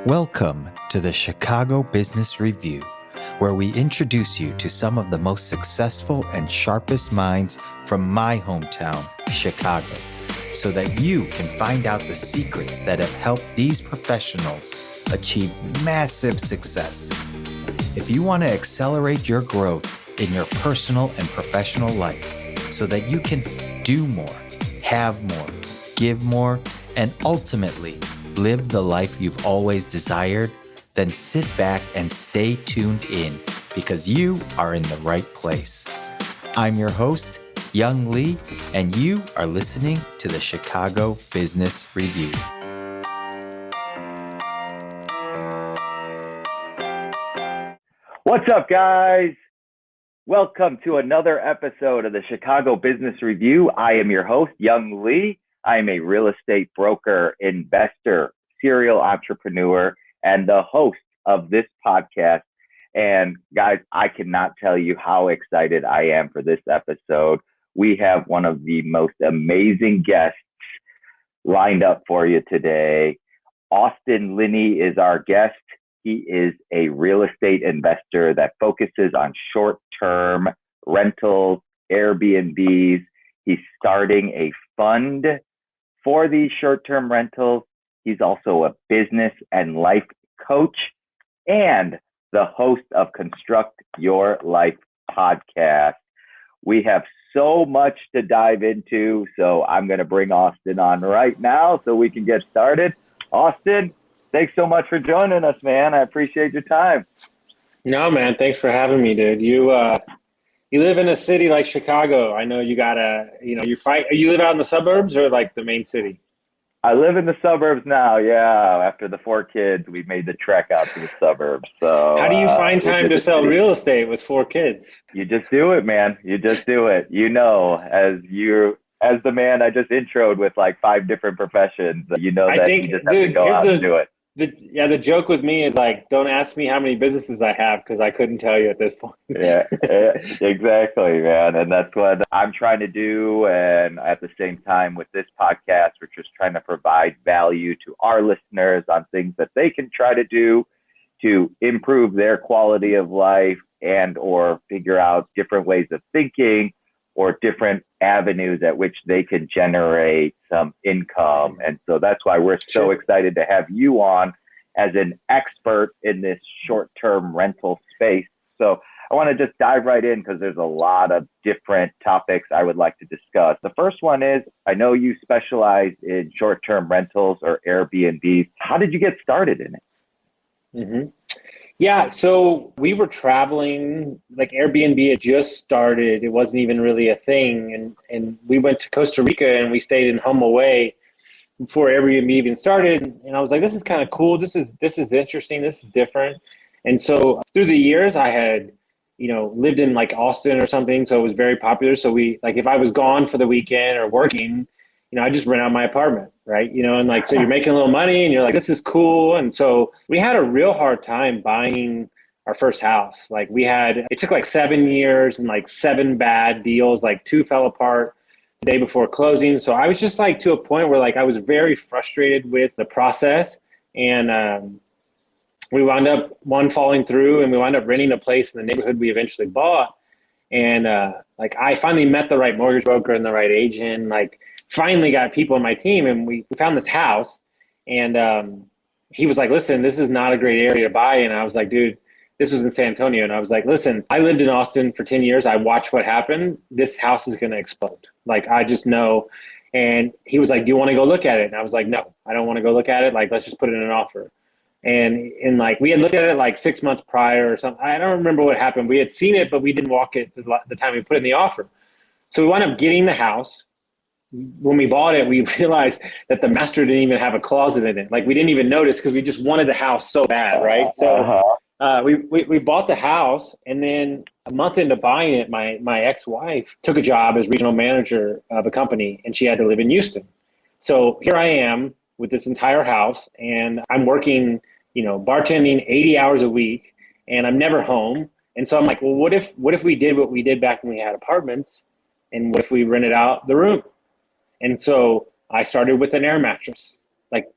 Welcome to the Chicago Business Review, where we introduce you to some of the most successful and sharpest minds from my hometown, Chicago, so that you can find out the secrets that have helped these professionals achieve massive success. If you want to accelerate your growth in your personal and professional life so that you can do more, have more, give more, and ultimately live the life you've always desired, then sit back and stay tuned in because you are in the right place. I'm your host, Young Lee, and you are listening to the Chicago Business Review. What's up, guys? Welcome to another episode of the Chicago Business Review. I am your host, Young Lee. I am a real estate broker, investor, serial entrepreneur, and the host of this podcast. And guys, I cannot tell you how excited I am for this episode. We have one of the most amazing guests lined up for you today. Austin Linney is our guest. He is a real estate investor that focuses on short-term rentals, Airbnbs. He's starting a fund for these short-term rentals. He's also a business and life coach and the host of Construct Your Life podcast. We have so much to dive into, so I'm going to bring Austin on right now so we can get started. Austin, thanks so much for joining us, man. I appreciate your time. No, man, thanks for having me, dude. You live in a city like Chicago. I know you gotta, you live out in the suburbs or like the main city? I live in the suburbs now. Yeah. After the 4 kids, we've made the trek out to the suburbs. So how do you find time to sell real estate with 4 kids? You just do it, man. You just do it. As the man I just introed with like 5 different professions, you just have to go out and do it. The joke with me is like, don't ask me how many businesses I have because I couldn't tell you at this point. yeah, exactly, man. And that's what I'm trying to do. And at the same time with this podcast, we're just trying to provide value to our listeners on things that they can try to do to improve their quality of life and or figure out different ways of thinking or different avenues at which they can generate some income. And so that's why we're so excited to have you on as an expert in this short-term rental space. So I want to just dive right in because there's a lot of different topics I would like to discuss. The first one is, I know you specialize in short-term rentals or Airbnbs. How did you get started in it? Mm-hmm. Yeah, so we were traveling, like Airbnb had just started. It wasn't even really a thing. And we went to Costa Rica and we stayed in Home Away before Airbnb even started. And I was like, this is kind of cool. This is interesting. This is different. And so through the years I had, lived in like Austin or something. So it was very popular. So we, like, if I was gone for the weekend or working, I just rent out my apartment, right? So you're making a little money and you're like, this is cool. And so we had a real hard time buying our first house. Like it took like 7 years and like 7 bad deals, like 2 fell apart the day before closing. So I was just like to a point where like I was very frustrated with the process. And we wound up falling through and we wound up renting a place in the neighborhood we eventually bought. And I finally met the right mortgage broker and the right agent, finally got people on my team and we found this house and he was like, listen, this is not a great area to buy. And I was like, dude, this was in San Antonio. And I was like, listen, I lived in Austin for 10 years. I watched what happened. This house is going to explode. I just know. And he was like, do you want to go look at it? And I was like, no, I don't want to go look at it. Let's just put it in an offer. And we had looked at it 6 months prior or something. I don't remember what happened. We had seen it, but we didn't walk it the time we put in the offer. So we wound up getting the house. When we bought it, we realized that the master didn't even have a closet in it. We didn't even notice because we just wanted the house so bad, right? So we bought the house, and then a month into buying it, my ex-wife took a job as regional manager of a company, and she had to live in Houston. So here I am with this entire house, and I'm working, bartending 80 hours a week, and I'm never home. And so I'm like, well, what if we did what we did back when we had apartments, and what if we rented out the room? And so I started with an air mattress,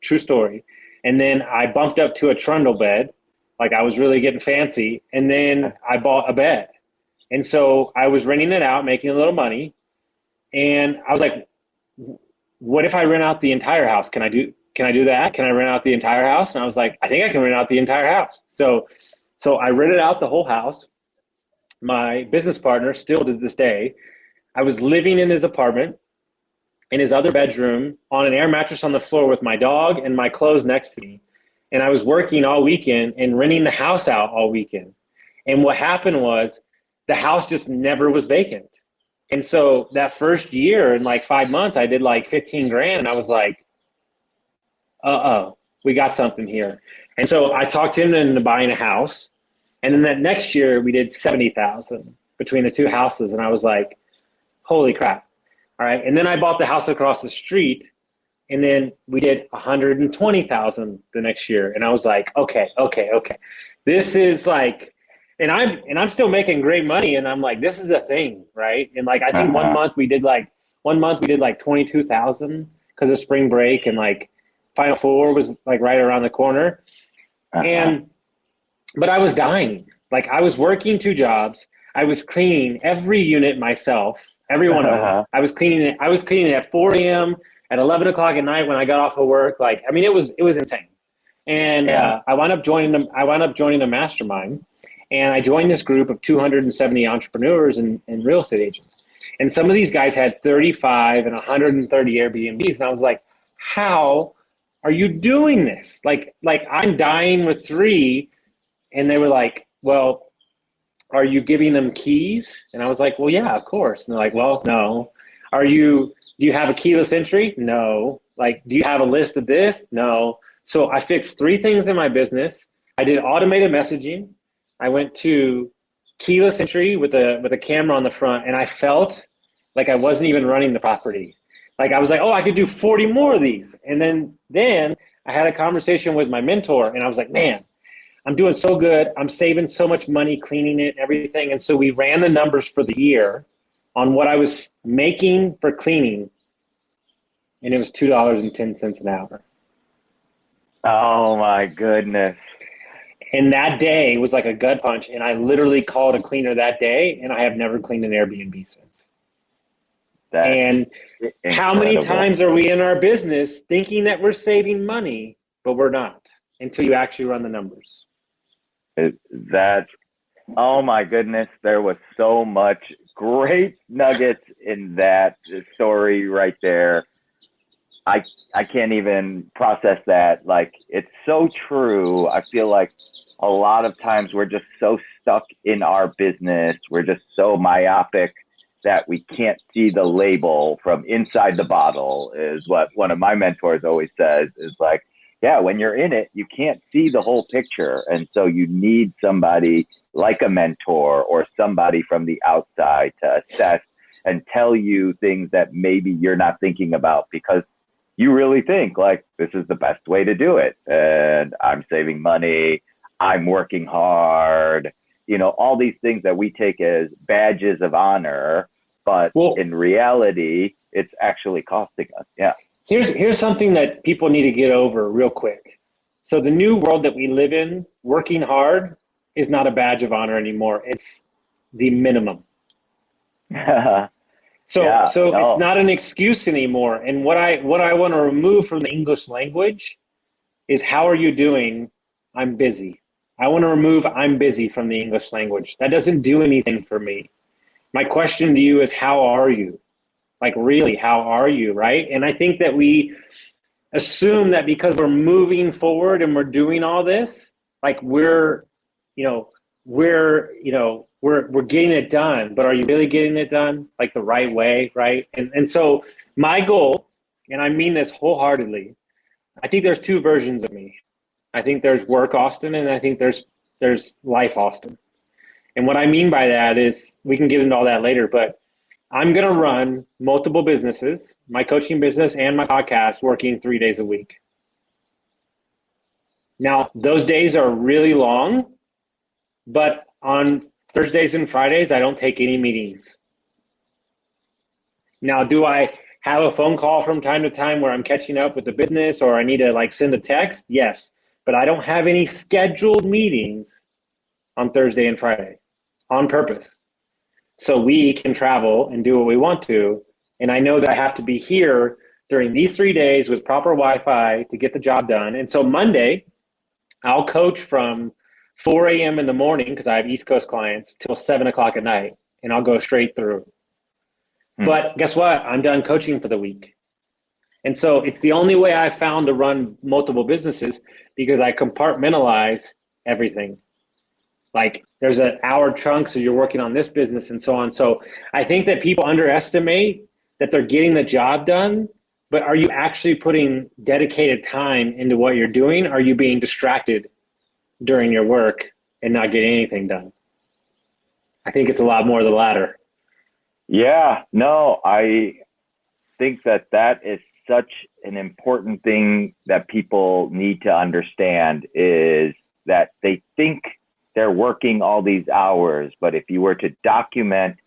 true story. And then I bumped up to a trundle bed. Like I was really getting fancy. And then I bought a bed. And so I was renting it out, making a little money. And I was like, what if I rent out the entire house? Can I do that? Can I rent out the entire house? And I was like, I think I can rent out the entire house. So I rented out the whole house. My business partner, still to this day, I was living in his apartment, in his other bedroom, on an air mattress on the floor with my dog and my clothes next to me. And I was working all weekend and renting the house out all weekend. And what happened was the house just never was vacant. And so that first year, in like 5 months, I did like 15 grand. And I was like, we got something here. And so I talked him into buying a house. And then that next year we did 70,000 between the two houses. And I was like, holy crap. All right. And then I bought the house across the street, and then we did 120,000 the next year. And I was like, okay. This is like, and I'm still making great money. And I'm like, this is a thing. Right. And like, I think 1 month we did like 22,000 because of spring break, and like Final Four was like right around the corner. But I was dying. Like I was working 2 jobs. I was cleaning every unit myself, every one of them. I was cleaning it at 4 a.m., at 11 o'clock at night when I got off of work. Like, I mean, it was insane. And I wound up joining a mastermind, and I joined this group of 270 entrepreneurs and real estate agents. And some of these guys had 35 and 130 Airbnbs. And I was like, how are you doing this? Like I'm dying with 3. And they were like, well, are you giving them keys? And I was like, well, yeah, of course. And they're like, well, no. Do you have a keyless entry? No. Like, do you have a list of this? No. So I fixed 3 things in my business. I did automated messaging. I went to keyless entry with a camera on the front, and I felt like I wasn't even running the property. Like I was like, oh, I could do 40 more of these. And then I had a conversation with my mentor, and I was like, man, I'm doing so good. I'm saving so much money cleaning it and everything. And so we ran the numbers for the year on what I was making for cleaning, and it was $2.10 an hour. Oh my goodness. And that day was like a gut punch. And I literally called a cleaner that day, and I have never cleaned an Airbnb since. And how many times are we in our business thinking that we're saving money, but we're not, until you actually run the numbers? Oh my goodness, there was so much great nuggets in that story right there. I can't even process that. Like, it's so true. I feel like a lot of times we're just so stuck in our business. We're just so myopic that we can't see the label from inside the bottle, is what one of my mentors always says, is like, yeah, when you're in it, you can't see the whole picture. And so you need somebody like a mentor or somebody from the outside to assess and tell you things that maybe you're not thinking about, because you really think like, this is the best way to do it. And I'm saving money. I'm working hard. You know, all these things that we take as badges of honor, but in reality, it's actually costing us. Yeah. Here's something that people need to get over real quick. So the new world that we live in, working hard is not a badge of honor anymore. It's the minimum. It's not an excuse anymore. And what I want to remove from the English language is, how are you doing? I'm busy. I want to remove I'm busy from the English language. That doesn't do anything for me. My question to you is, how are you? Like, really, how are you, right? And I think that we assume that because we're moving forward and we're doing all this, like we're getting it done. But are you really getting it done like the right way, right? And so my goal, and I mean this wholeheartedly, I think there's 2 versions of me. I think there's work Austin, and I think there's life Austin. And what I mean by that is, we can get into all that later, but I'm going to run multiple businesses, my coaching business and my podcast, working 3 days a week. Now, those days are really long, but on Thursdays and Fridays, I don't take any meetings. Now, do I have a phone call from time to time where I'm catching up with the business or I need to like send a text? Yes. But I don't have any scheduled meetings on Thursday and Friday on purpose. So we can travel and do what we want to. And I know that I have to be here during these 3 days with proper Wi-Fi to get the job done. And so Monday, I'll coach from 4 a.m. in the morning because I have East Coast clients till 7 o'clock at night, and I'll go straight through. But guess what? I'm done coaching for the week. And so it's the only way I've found to run multiple businesses because I compartmentalize everything. Like there's an hour chunk, so you're working on this business and so on. So I think that people underestimate that they're getting the job done, but are you actually putting dedicated time into what you're doing? Are you being distracted during your work and not getting anything done? I think it's a lot more the latter. Yeah, no, I think that is such an important thing that people need to understand is that they think they're working all these hours, but if you were to document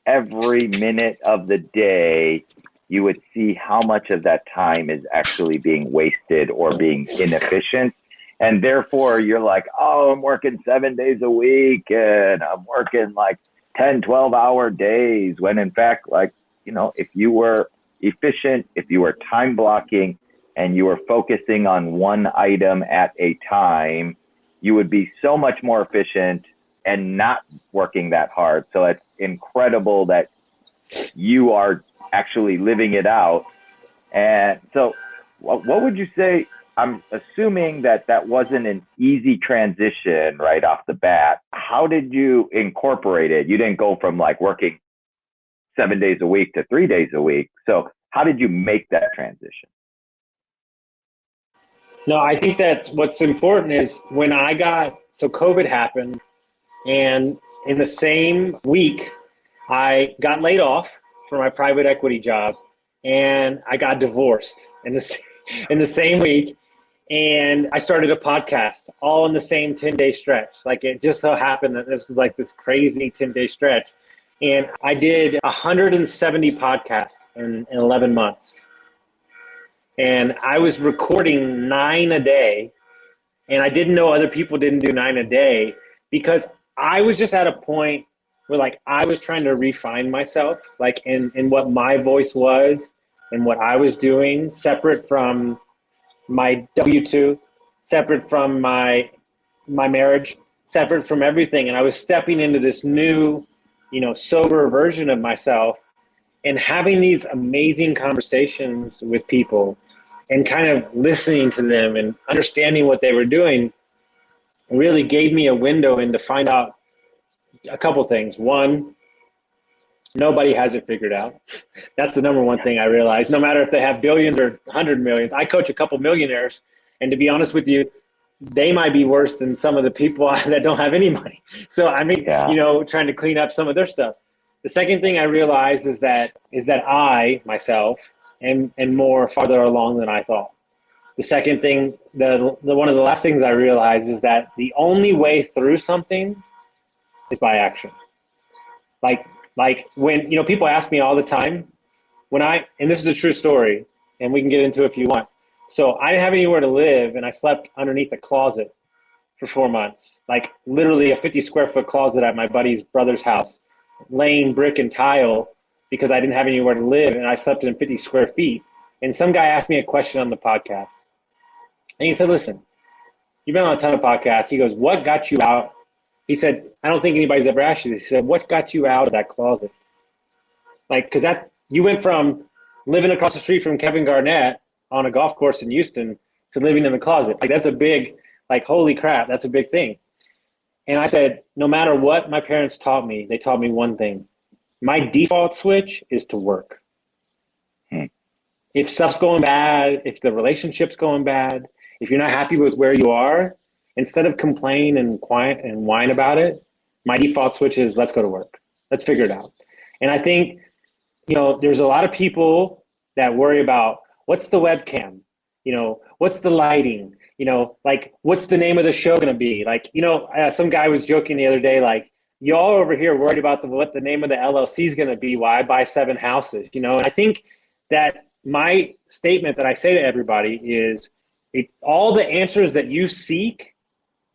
every minute of the day, you would see how much of that time is actually being wasted or being inefficient. And therefore you're like, oh, I'm working 7 days a week and I'm working like 10, 12-hour days, when in fact, like, you know, if you were efficient, if you were time blocking and you were focusing on one item at a time, you would be so much more efficient and not working that hard. So it's incredible that you are actually living it out. And so what would you say? I'm assuming that wasn't an easy transition right off the bat. How did you incorporate it? You didn't go from like working 7 days a week to 3 days a week. So how did you make that transition? No, I think that what's important is when so COVID happened, and in the same week, I got laid off for my private equity job, and I got divorced in the same week. And I started a podcast all in the same 10-day stretch. Like it just so happened that this was like this crazy 10-day stretch. And I did 170 podcasts in 11 months. And I was recording 9 a day. And I didn't know other people didn't do 9 a day because I was just at a point where like I was trying to refine myself, like in what my voice was and what I was doing, separate from my W-2, separate from my marriage, separate from everything. And I was stepping into this new, sober version of myself and having these amazing conversations with people and kind of listening to them and understanding what they were doing really gave me a window in to find out a couple things. One, nobody has it figured out. That's the number one thing I realized. No matter if they have billions or 100 millions, I coach a couple millionaires, and to be honest with you, they might be worse than some of the people that don't have any money. So I mean, trying to clean up some of their stuff. The second thing I realized is that I myself am more farther along than I thought. The second thing, the one of the last things I realized is that the only way through something is by action. Like when, people ask me all the time and this is a true story and we can get into it if you want. So I didn't have anywhere to live and I slept underneath a closet for 4 months, like literally a 50 square foot closet at my buddy's brother's house, laying brick and tile because I didn't have anywhere to live and I slept in 50 square feet. And some guy asked me a question on the podcast and he said, listen, you've been on a ton of podcasts. He goes, what got you out? He said, I don't think anybody's ever asked you this. He said, what got you out of that closet? Like, because you went from living across the street from Kevin Garnett on a golf course in Houston to living in the closet. Like, that's a big, like, holy crap, that's a big thing. And I said, no matter what my parents taught me, they taught me one thing. My default switch is to work. If stuff's going bad, if the relationship's going bad, if you're not happy with where you are, instead of complain and whine about it, my default switch is let's go to work. Let's figure it out. And I think, there's a lot of people that worry about what's the webcam, what's the lighting, like what's the name of the show going to be? Like, some guy was joking the other day, like y'all over here worried about what the name of the LLC is going to be while I buy 7 houses, And I think that my statement that I say to everybody is all the answers that you seek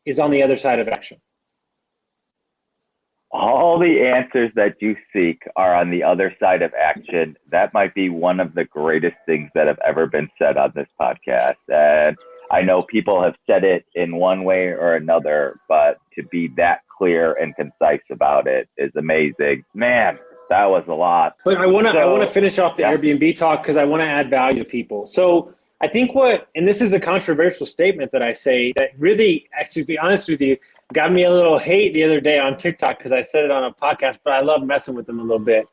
is on the other side of action. All the answers that you seek are on the other side of action. That might be one of the greatest things that have ever been said on this podcast. And I know people have said it in one way or another, but to be that clear and concise about it is amazing. Man, that was a lot. But I want to finish off the Airbnb talk because I want to add value to people. So I think and this is a controversial statement that I say that really, actually, to be honest with you, got me a little hate the other day on TikTok because I said it on a podcast, but I love messing with them a little bit.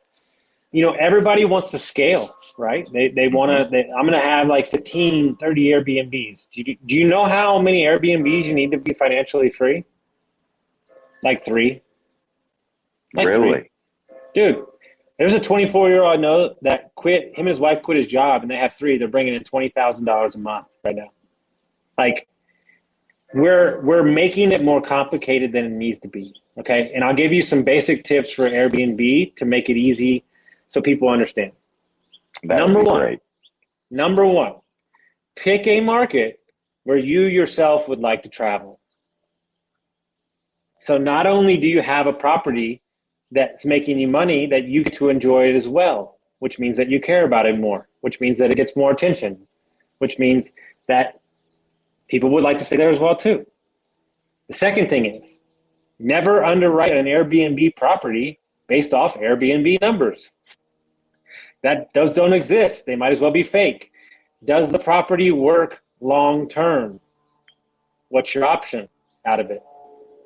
Everybody wants to scale, right? They want to, I'm going to have like 15, 30 Airbnbs. Do you know how many Airbnbs you need to be financially free? Like 3. Like really? 3. Dude, there's a 24-year-old I know that him and his wife quit his job and they have 3. They're bringing in $20,000 a month right now. Like, we're making it more complicated than it needs to be, okay? And I'll give you some basic tips for Airbnb to make it easy so people understand. Number one, pick a market where you yourself would like to travel. So not only do you have a property that's making you money, that you get to enjoy it as well, which means that you care about it more, which means that it gets more attention, which means that people would like to stay there as well too. The second thing is never underwrite an Airbnb property based off Airbnb numbers. Those don't exist. They might as well be fake. Does the property work long term? What's your option out of it?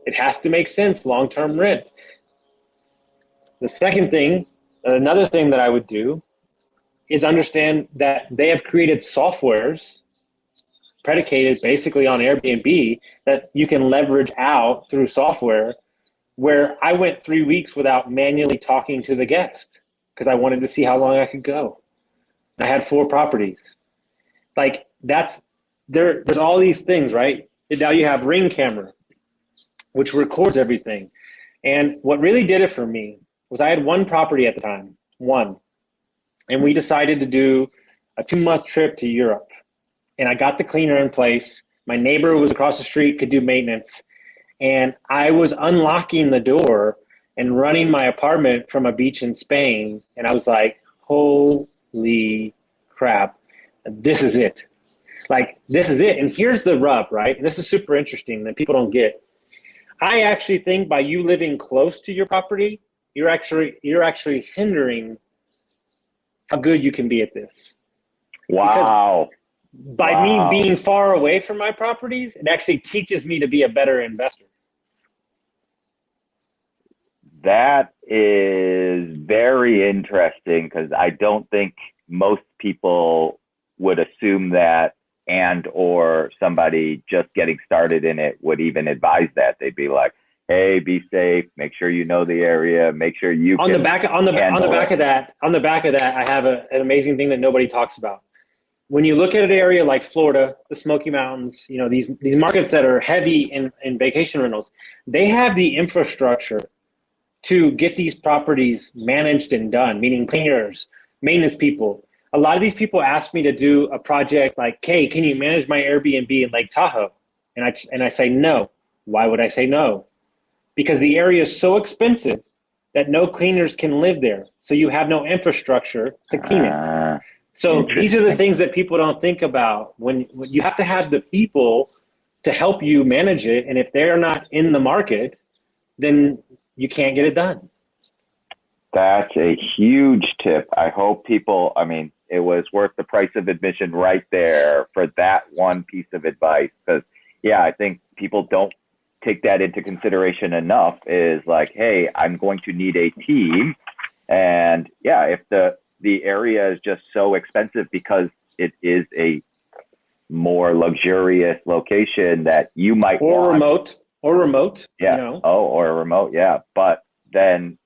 It has to make sense, long-term rent. The second thing, another thing that I would do is understand that they have created softwares predicated basically on Airbnb that you can leverage out through software, where I went 3 weeks without manually talking to the guest because I wanted to see how long I could go. I had 4 properties. Like there's all these things, right? And now you have Ring camera, which records everything. And what really did it for me was I had 1 property at the time, and we decided to do a 2-month trip to Europe. And I got the cleaner in place. My neighbor was across the street, could do maintenance. And I was unlocking the door and running my apartment from a beach in Spain. And I was like, holy crap, this is it. Like, this is it. And here's the rub, right? And this is super interesting that people don't get. I actually think by you living close to your property, you're actually hindering how good you can be at this. Wow. By me being far away from my properties, it actually teaches me to be a better investor. That is very interesting because I don't think most people would assume that, and or somebody just getting started in it would even advise that. They'd be like, hey, be safe, make sure you know the area, make sure you on the back of that, I have an amazing thing that nobody talks about. When you look at an area like Florida, the Smoky Mountains, these markets that are heavy in vacation rentals, they have the infrastructure to get these properties managed and done, meaning cleaners, maintenance people. A lot of these people ask me to do a project like, hey, can you manage my Airbnb in Lake Tahoe? And I say no. Why would I say no? Because the area is so expensive that no cleaners can live there. So you have no infrastructure to clean it. So these are the things that people don't think about. When you have to have the people to help you manage it. And if they're not in the market, then you can't get it done. That's a huge tip. I hope people, it was worth the price of admission right there for that one piece of advice. Because, I think people don't take that into consideration enough, is like, hey, I'm going to need a team. And if the area is just so expensive because it is a more luxurious location that you might want. Remote. Yeah. Or remote. Yeah. But then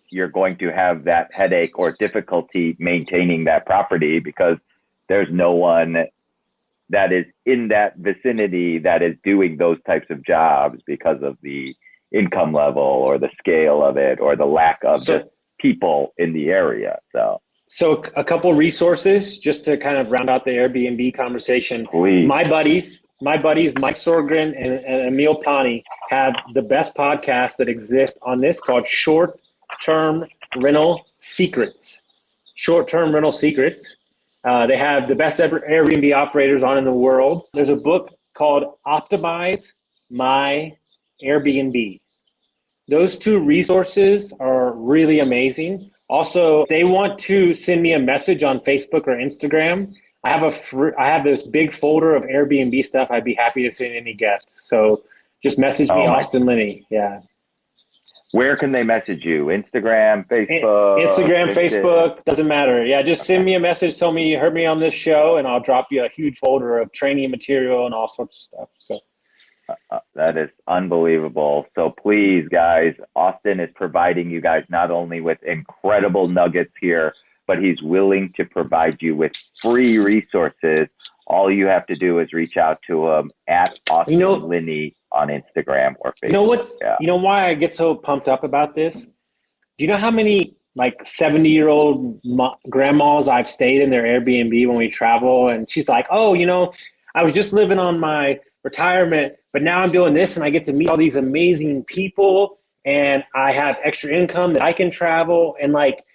you're going to have that headache or difficulty maintaining that property because there's no one that is in that vicinity that is doing those types of jobs because of the income level or the scale of it or the lack of just people in the area. So a couple resources just to kind of round out the Airbnb conversation. Please. My buddies, Mike Sorgren and Emil Pani have the best podcast that exists on this called Short-Term Rental Secrets. Short-Term Rental Secrets. They have the best ever Airbnb operators on in the world. There's a book called Optimize My Airbnb. Those two resources are really amazing. Also, if they want to send me a message on Facebook or Instagram, I have this big folder of Airbnb stuff. I'd be happy to send any guest. So just message me, Austin Linney. Yeah. Where can they message you? Instagram, Facebook? Instagram, Facebook, doesn't matter. Yeah, just send me a message. Tell me you heard me on this show, and I'll drop you a huge folder of training material and all sorts of stuff. So that is unbelievable. So please, guys, Austin is providing you guys not only with incredible nuggets here, but he's willing to provide you with free resources. All you have to do is reach out to him at Austin Linney on Instagram or Facebook. You know why I get so pumped up about this? Do you know how many like 70-year-old grandmas I've stayed in their Airbnb when we travel? And she's like, oh, I was just living on my retirement, but now I'm doing this and I get to meet all these amazing people and I have extra income that I can travel. And like,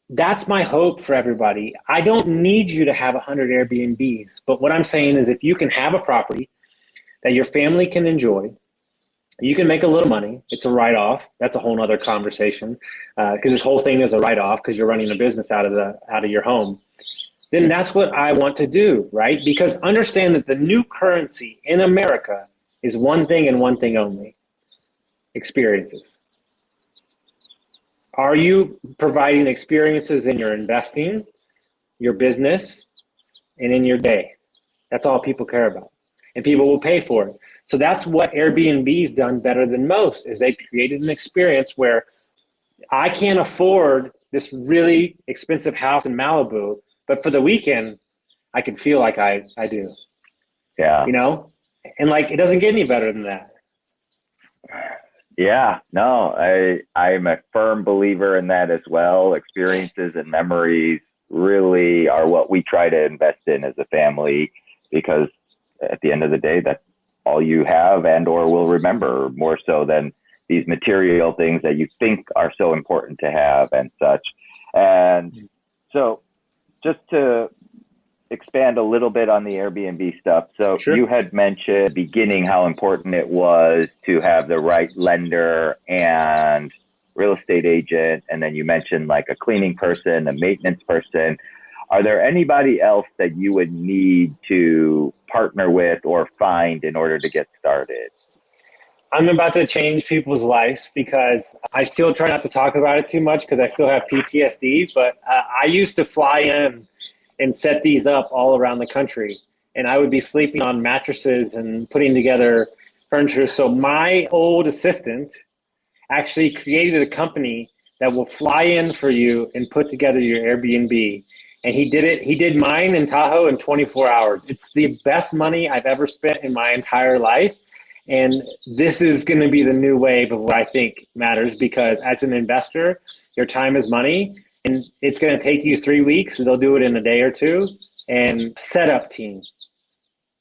that's my hope for everybody. I don't need you to have 100 Airbnbs, but what I'm saying is if you can have a property that your family can enjoy, you can make a little money. It's a write-off. That's a whole nother conversation because this whole thing is a write-off because you're running a business out of your home. Then that's what I want to do, right? Because understand that the new currency in America is one thing and one thing only: experiences. Are you providing experiences in your investing, your business, and in your day? That's all people care about. And people will pay for it. So that's what Airbnb's done better than most, is they created an experience where I can't afford this really expensive house in Malibu, but for the weekend, I can feel like I do. Yeah. And like, it doesn't get any better than that. Yeah, no, I'm a firm believer in that as well. Experiences and memories really are what we try to invest in as a family, because at the end of the day, that's all you have and or will remember, more so than these material things that you think are so important to have and such. And so just to expand a little bit on the Airbnb stuff. So Sure. You had mentioned beginning how important it was to have the right lender and real estate agent. And then you mentioned like a cleaning person, a maintenance person. Are there anybody else that you would need to partner with or find in order to get started? I'm about to change people's lives because I still try not to talk about it too much because I still have PTSD, but I used to fly in and set these up all around the country. And I would be sleeping on mattresses and putting together furniture. So my old assistant actually created a company that will fly in for you and put together your Airbnb. And he did it. He did mine in Tahoe in 24 hours. It's the best money I've ever spent in my entire life. And this is going to be the new wave of what I think matters, because as an investor, your time is money. And it's going to take you 3 weeks. They'll do it in a day or two. And setup team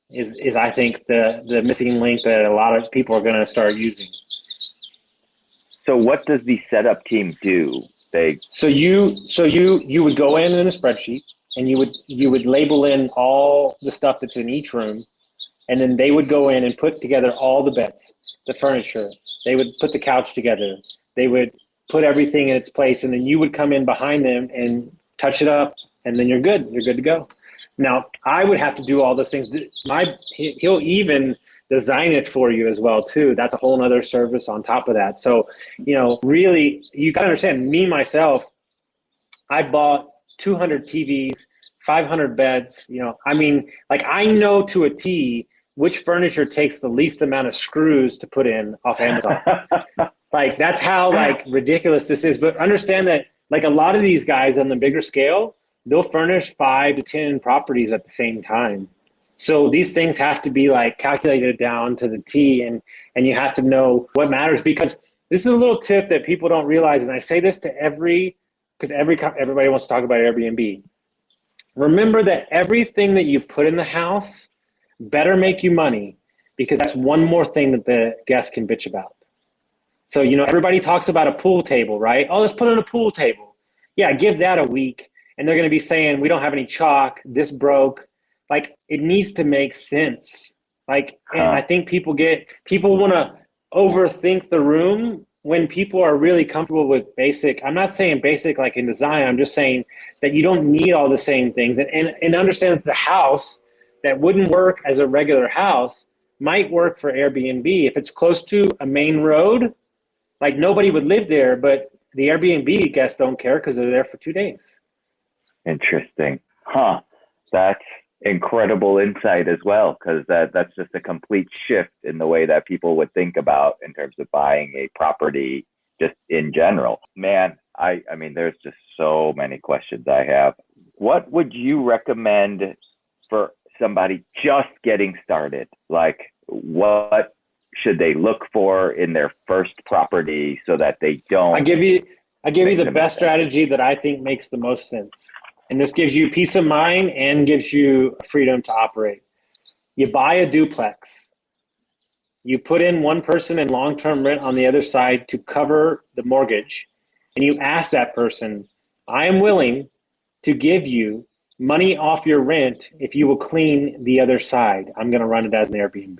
is I think the missing link that a lot of people are going to start using. So what does the setup team do? So you would go in a spreadsheet and you would label in all the stuff that's in each room, and then they would go in and put together all the beds, the furniture. They would put the couch together. They would put everything in its place, and then you would come in behind them and touch it up, and then you're good. You're good to go. Now, I would have to do all those things. He'll even design it for you as well, too. That's a whole other service on top of that. So, really, you got to understand, me, myself, I bought 200 TVs, 500 beds. I know to a T which furniture takes the least amount of screws to put in off Amazon. That's how ridiculous this is. But understand that a lot of these guys on the bigger scale, they'll furnish 5 to 10 properties at the same time. So these things have to be calculated down to the T, and you have to know what matters, because this is a little tip that people don't realize. And I say this to every because everybody wants to talk about Airbnb. Remember that everything that you put in the house better make you money, because that's one more thing that the guests can bitch about. So, everybody talks about a pool table, right? Oh, let's put in a pool table. Yeah, give that a week. And they're going to be saying, we don't have any chalk, this broke. Like, it needs to make sense. Like, and I think people want to overthink the room when people are really comfortable with basic. I'm not saying basic like in design. I'm just saying that you don't need all the same things, and understand that the house that wouldn't work as a regular house might work for Airbnb. If it's close to a main road, like nobody would live there, but the Airbnb guests don't care because they're there for 2 days. Interesting. That's incredible insight as well, because that's just a complete shift in the way that people would think about in terms of buying a property just in general. Man, I mean, there's just so many questions I have. What would you recommend for somebody just getting started? Like, what should they look for in their first property so that they don't? I give you the best strategy that I think makes the most sense. And this gives you peace of mind and gives you freedom to operate. You buy a duplex. You put in one person in long-term rent on the other side to cover the mortgage. And you ask that person, I am willing to give you money off your rent if you will clean the other side. I'm going to run it as an Airbnb.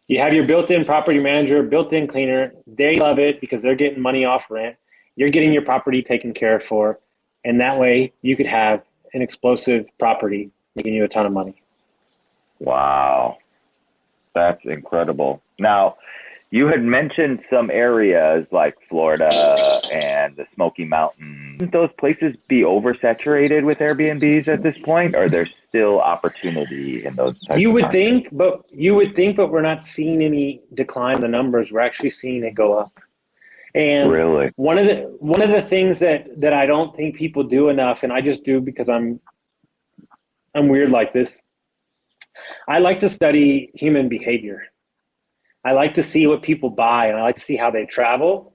You have your built-in property manager, built-in cleaner. They love it because they're getting money off rent. You're getting your property taken care of for, and that way you could have an explosive property making you a ton of money. Wow, that's incredible. Now, you had mentioned some areas like Florida and the Smoky Mountains. Shouldn't those places be oversaturated with Airbnbs at this point? Or there's still opportunity in those types You of would markets? think, but we're not seeing any decline in the numbers. We're actually seeing it go up. And really, one of the things that I don't think people do enough, and I just do because I'm weird like this. I like to study human behavior. I like to see what people buy, and I like to see how they travel,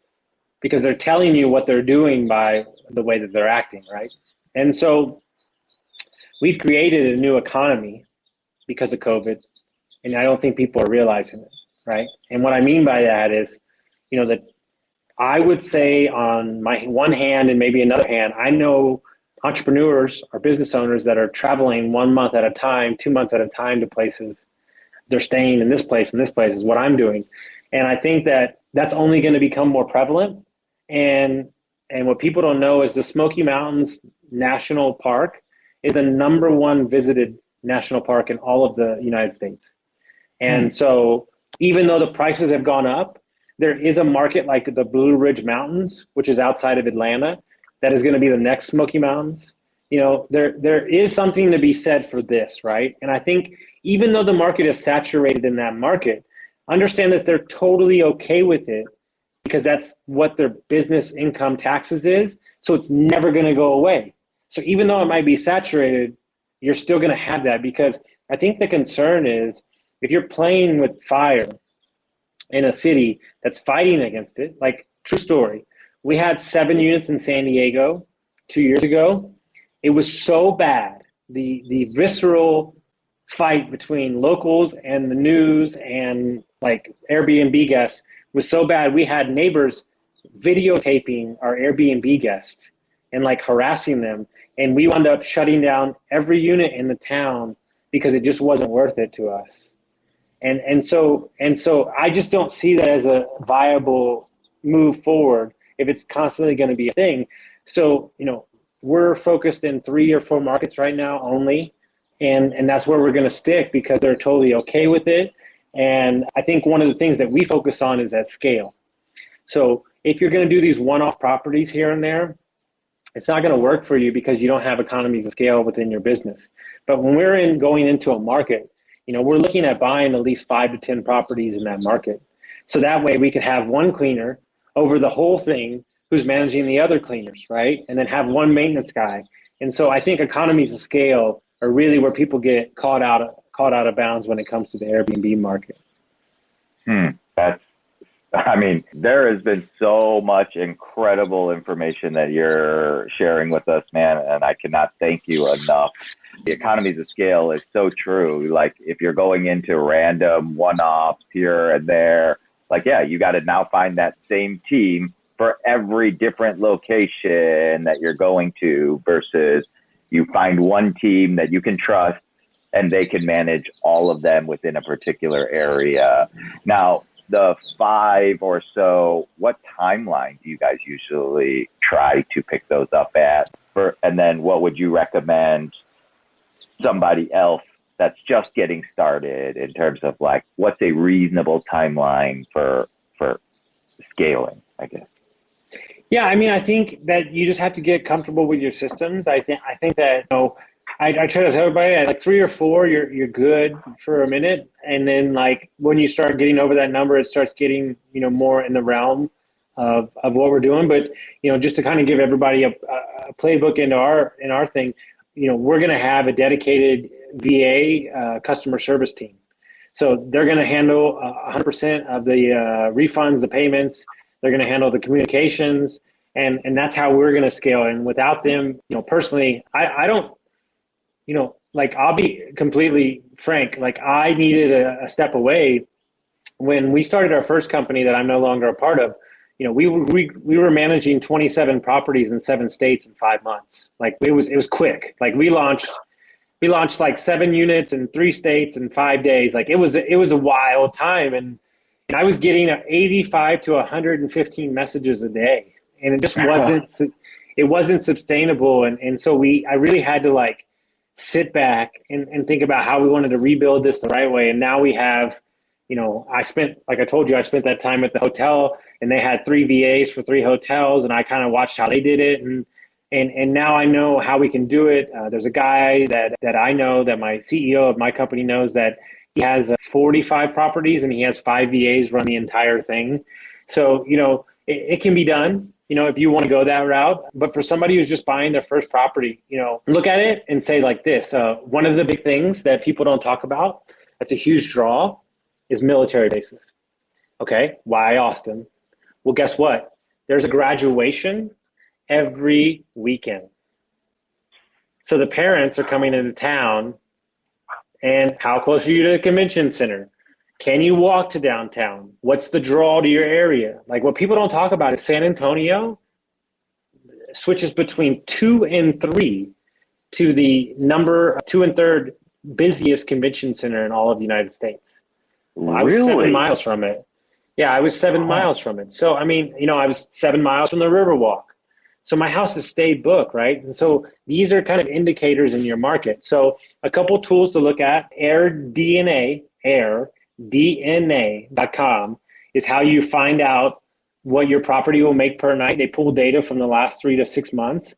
because they're telling you what they're doing by the way that they're acting, right? And so we've created a new economy because of COVID, and I don't think people are realizing it, right? And what I mean by that is, that I would say on my one hand and maybe another hand, I know entrepreneurs or business owners that are traveling 1 month at a time, 2 months at a time to places. They're staying in this place and this place is what I'm doing. And I think that that's only going to become more prevalent. And what people don't know is the Smoky Mountains National Park is the #1 visited national park in all of the United States. And so even though the prices have gone up, there is a market like the Blue Ridge Mountains, which is outside of Atlanta, that is going to be the next Smoky Mountains. There is something to be said for this, right? And I think even though the market is saturated in that market, understand that they're totally okay with it because that's what their business income taxes is. So it's never going to go away. So even though it might be saturated, you're still going to have that, because I think the concern is if you're playing with fire in a city that's fighting against it, like true story. We had 7 units in San Diego 2 years ago. It was so bad. The visceral fight between locals and the news and like Airbnb guests was so bad. We had neighbors videotaping our Airbnb guests and like harassing them. And we wound up shutting down every unit in the town because it just wasn't worth it to us. And so I just don't see that as a viable move forward if it's constantly going to be a thing. So, we're focused in 3 or 4 markets right now only. And that's where we're going to stick because they're totally okay with it. And I think one of the things that we focus on is at scale. So if you're going to do these one-off properties here and there, it's not going to work for you because you don't have economies of scale within your business. But when we're going into a market, we're looking at buying at least 5 to 10 properties in that market. So that way we could have one cleaner over the whole thing who's managing the other cleaners, right? And then have one maintenance guy. And so I think economies of scale are really where people get caught out of bounds when it comes to the Airbnb market. That's I mean, there has been so much incredible information that you're sharing with us, man, and I cannot thank you enough. The economies of scale is so true. Like if you're going into random one-offs here and there, like, yeah, you got to now find that same team for every different location that you're going to versus you find one team that you can trust and they can manage all of them within a particular area. Now, the 5 or so, what timeline do you guys usually try to pick those up at? And then what would you recommend somebody else that's just getting started in terms of like, what's a reasonable timeline for scaling, I guess? Yeah, I mean, I think that you just have to get comfortable with your systems. I think that, I try to tell everybody at like 3 or 4, you're good for a minute. And then like when you start getting over that number, it starts getting, more in the realm of what we're doing. But, just to kind of give everybody a playbook in our thing, we're going to have a dedicated VA customer service team. So they're going to handle 100% of the refunds, the payments. They're going to handle the communications, and that's how we're going to scale. And without them, personally, I don't, like I'll be completely frank, like I needed a step away when we started our first company that I'm no longer a part of. We were managing 27 properties in 7 states in 5 months. Like it was quick. Like we launched like 7 units in 3 states in 5 days. Like it was a wild time, and I was getting 85 to 115 messages a day, and it just wasn't sustainable. And so I really had to like sit back and think about how we wanted to rebuild this the right way. And now we have, like I told you, I spent that time at the hotel, and they had 3 VAs for 3 hotels, and I kind of watched how they did it. And now I know how we can do it. There's a guy that I know, that my CEO of my company knows, that he has 45 properties and he has 5 VAs run the entire thing. So, it can be done, if you want to go that route. But for somebody who's just buying their first property, look at it and say like this. One of the big things that people don't talk about, that's a huge draw, is military bases. Okay, why Austin? Well, guess what? There's a graduation every weekend. So the parents are coming into town, and how close are you to the convention center? Can you walk to downtown? What's the draw to your area? Like what people don't talk about is San Antonio switches between 2 and 3 to the number 2 and 3rd busiest convention center in all of the United States. I was 7 miles from it. Yeah, I was 7 miles from it. So, I mean, I was 7 miles from the Riverwalk. So my house has stayed booked, right? And so these are kind of indicators in your market. So a couple tools to look at: airdna.com is how you find out what your property will make per night. They pull data from the last 3 to 6 months.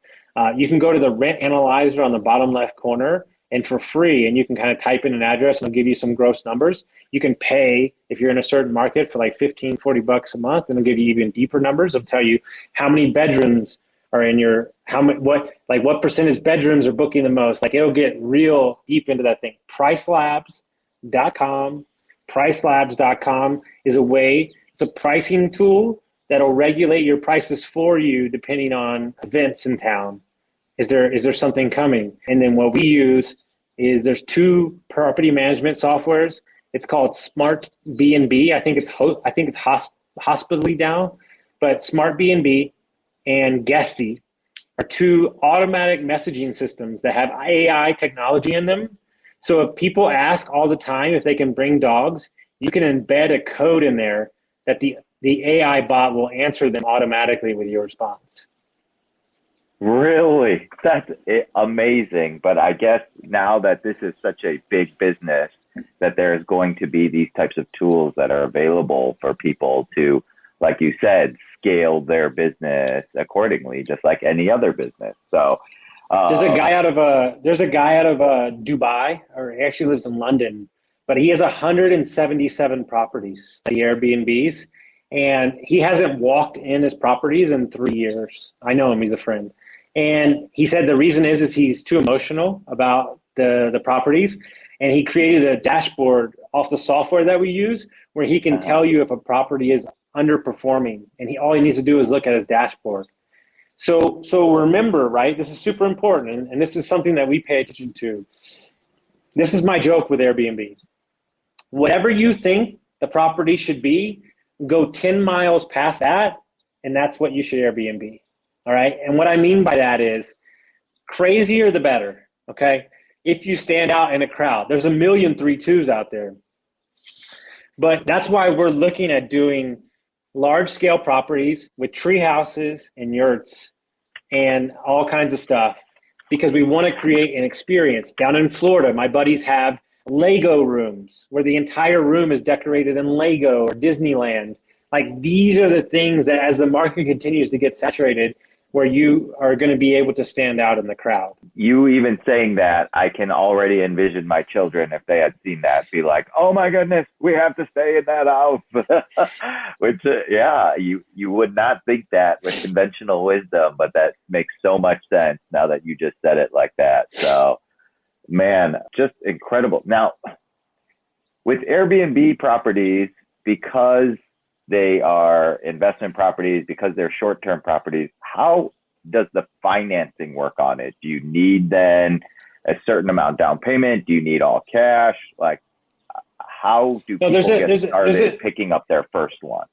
You can go to the rent analyzer on the bottom left corner, and for free, and you can kind of type in an address and it'll give you some gross numbers. You can pay if you're in a certain market for like $15-$40 a month, and it'll give you even deeper numbers. It'll tell you how many bedrooms are in your, what percentage bedrooms are booking the most. Like it'll get real deep into that thing. Pricelabs.com is a way, it's a pricing tool that'll regulate your prices for you depending on events in town. Is there something coming? And then what we use is there's 2 property management softwares. It's called Smart B&B. I think it's Hospitally now, but Smart B&B and Guesty are 2 automatic messaging systems that have AI technology in them. So if people ask all the time if they can bring dogs, you can embed a code in there that the AI bot will answer them automatically with your response. Really? That's amazing. But I guess now that this is such a big business, that there's going to be these types of tools that are available for people to, like you said, scale their business accordingly, just like any other business. So there's a guy out of Dubai, or he actually lives in London, but he has 177 properties, the Airbnbs, and he hasn't walked in his properties in 3 years. I know him, he's a friend. And he said the reason is he's too emotional about the properties. And he created a dashboard off the software that we use where he can tell you if a property is underperforming, and all he needs to do is look at his dashboard. So remember, right? This is super important, and this is something that we pay attention to. This is my joke with Airbnb. Whatever you think the property should be, go 10 miles past that, and that's what you should Airbnb. All right. And what I mean by that is crazier the better. Okay. If you stand out in a crowd, there's a million 3.2s out there. But that's why we're looking at doing large scale properties with tree houses and yurts and all kinds of stuff, because we want to create an experience. Down in Florida, my buddies have Lego rooms where the entire room is decorated in Lego or Disneyland. Like, these are the things that, as the market continues to get saturated, where you are going to be able to stand out in the crowd. You even saying that, I can already envision my children, if they had seen that, be like, oh my goodness, we have to stay in that house. Which, yeah, you would not think that with conventional wisdom, but that makes so much sense now that you just said it like that. So, man, just incredible. Now, with Airbnb properties, because they are investment properties, because they're short-term properties, how does the financing work on it? Do you need then a certain amount down payment? Do you need all cash? Like, how do people get started picking up their first one?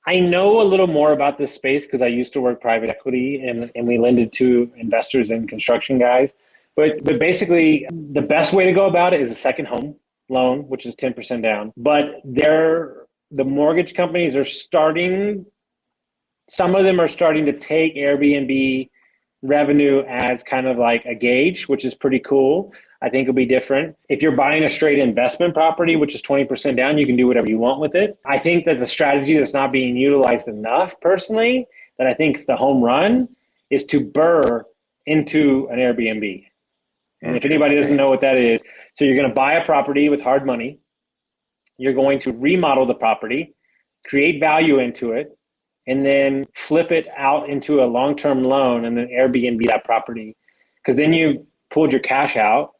I know a little more about this space because I used to work private equity, and we lended to investors and construction guys. But basically, the best way to go about it is a second home loan, which is 10% down. But the mortgage companies are starting, some of them are starting to take Airbnb revenue as kind of like a gauge, which is pretty cool. I think it'll be different. If you're buying a straight investment property, which is 20% down, you can do whatever you want with it. I think that the strategy that's not being utilized enough, personally, that I think is the home run, is to burr into an Airbnb. And if anybody doesn't know what that is, so you're going to buy a property with hard money. You're going to remodel the property, create value into it, and then flip it out into a long-term loan and then Airbnb that property. Because then you pulled your cash out,